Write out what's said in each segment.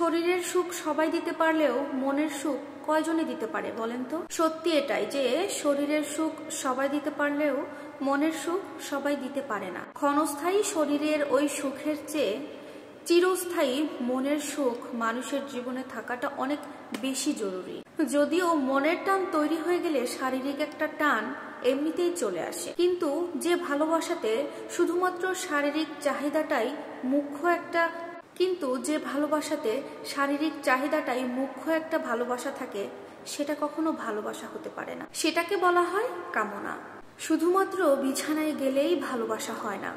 শরীরের সুখ সবাই দিতে পারলেও মনের সুখ কয়জনে দিতে পারে বলেন তো? সত্যি এটাই যে শরীরের সুখ সবাই দিতে পারলেও মনের সুখ সবাই দিতে পারে না। ক্ষণস্থায়ী শরীরের ওই সুখের চেয়ে চিরস্থায়ী মনের সুখ মানুষের জীবনে থাকাটা অনেক বেশি জরুরি। যদিও মনের টান তৈরি হয়ে গেলে শারীরিক একটা টান এমনিতেই চলে আসে, কিন্তু যে ভালোবাসাতে শুধুমাত্র শারীরিক চাহিদাটাই মুখ্য একটা ভালোবাসা থাকে, সেটা কখনো ভালোবাসা হতে পারে না। সেটাকে বলা হয় কামনা। শুধুমাত্র বিছানায় গেলেই ভালোবাসা হয় না।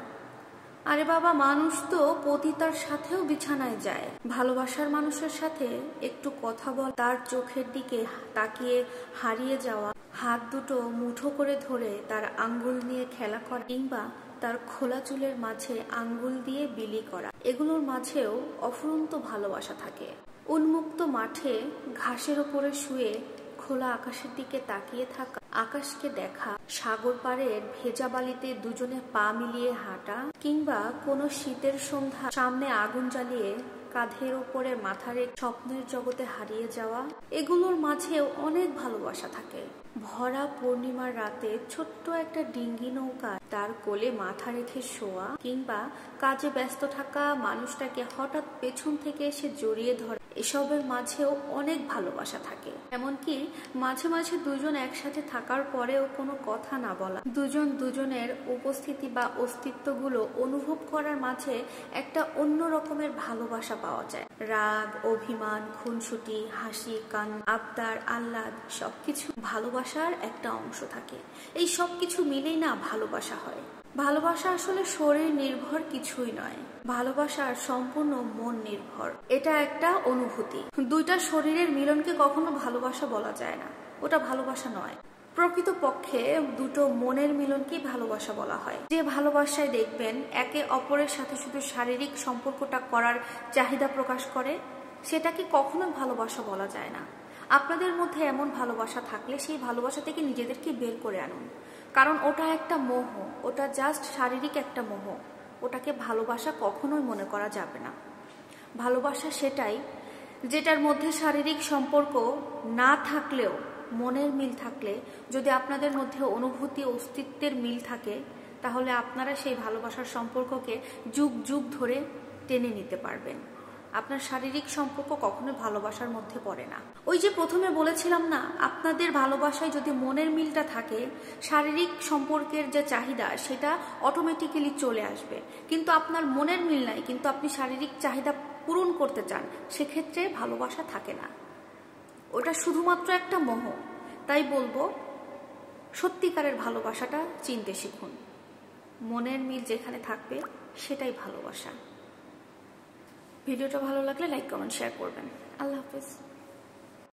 আরে বাবা, মানুষ তো পতিতার সাথেও বিছানায় যায়। ভালোবাসার মানুষের সাথে একটু কথা বল, তার চোখের দিকে তাকিয়ে হারিয়ে যাওয়া, হাত দুটো মুঠো করে ধরে তার আঙ্গুল নিয়ে খেলা করা, কিংবা তার খোলা চুলের মাঝে আঙ্গুল দিয়ে বিলি করা, এগুলোর মাঝেও অফুরন্ত ভালোবাসা থাকে। উন্মুক্ত মাঠে ঘাসের ওপরে শুয়ে খোলা আকাশের দিকে তাকিয়ে থাকা, আকাশকে দেখা, সাগর পাড়ের ভেজা বালিতে দুজনে পা মিলিয়ে হাঁটা, কিংবা কোনো শীতের সন্ধ্যা সামনে আগুন জ্বালিয়ে কাঁধের ওপরে মাথা রেখে স্বপ্নের জগতে হারিয়ে যাওয়া, এগুলোর মাঝেও অনেক ভালোবাসা থাকে। ভরা পূর্ণিমার রাতে ছোট্ট একটা ডিঙ্গি নৌকা তার কোলে মাথা রেখে শোয়া, কিংবা কাজে ব্যস্ত থাকা মানুষটাকে হঠাৎ পেছন থেকে এসে জড়িয়ে ধরা, এসবের মাঝেও অনেক ভালোবাসা থাকে। এমনকি মাঝে মাঝে দুজন একসাথে থাকার পরেও কোনো কথা না বলা, দুজন দুজনের উপস্থিতি বা অস্তিত্বগুলো অনুভব করার মাঝে একটা অন্য রকমের ভালোবাসা পাওয়া যায়। রাগ, অভিমান, খুনসুটি, হাসি, কান্না, আবদার, আহ্লাদ সবকিছু ভালোবাসার একটা অংশ থাকে। এই সবকিছু মিলেই না ভালোবাসা হয়। ভালোবাসা আসলে শরীর নির্ভর কিছুই নয়, ভালোবাসা সম্পূর্ণ মন নির্ভর। এটা একটা অনুভূতি। দুইটা শরীরের মিলনকে কখনো ভালোবাসা বলা যায় না, ওটা ভালোবাসা নয়। প্রকৃতপক্ষে দুটো মনের মিলনকেই ভালোবাসা বলা হয়। যে ভালোবাসায় দেখবেন একে অপরের সাথে শুধু শারীরিক সম্পর্কটা করার চাহিদা প্রকাশ করে, সেটাকে কখনো ভালোবাসা বলা যায় না। আপনাদের মধ্যে এমন ভালোবাসা থাকলে সেই ভালোবাসা থেকে নিজেদেরকে বের করে আনুন, কারণ ওটা একটা মোহ, ওটা জাস্ট শারীরিক একটা মোহ। ওটাকে ভালোবাসা কখনোই মনে করা যাবে না। ভালোবাসা সেটাই যেটার মধ্যে শারীরিক সম্পর্ক না থাকলেও মনের মিল থাকলে, যদি আপনাদের মধ্যে অনুভূতি অস্তিত্বের মিল থাকে, তাহলে আপনারা সেই ভালোবাসার সম্পর্ককে যুগ যুগ ধরে টেনে নিতে পারবেন। আপনার শারীরিক সম্পর্ক কখনোই ভালোবাসার মধ্যে পড়ে না। ওই যে প্রথমে বলেছিলাম না, আপনাদের ভালোবাসায় যদি মনের মিলটা থাকে, শারীরিক সম্পর্কের যে চাহিদা সেটা অটোমেটিক্যালি চলে আসবে। কিন্তু আপনার মনের মিল নাই, কিন্তু আপনি শারীরিক চাহিদা পূরণ করতে চান, সেক্ষেত্রে ভালোবাসা থাকে না, ওটা শুধুমাত্র একটা মোহ। তাই বলবো, সত্যিকারের ভালোবাসাটা চিনতে শিখুন। মনের মিল যেখানে থাকবে সেটাই ভালোবাসা। ভিডিওটা ভালো লাগলে লাইক, কমেন্ট, শেয়ার করবেন। আল্লাহ হাফেজ।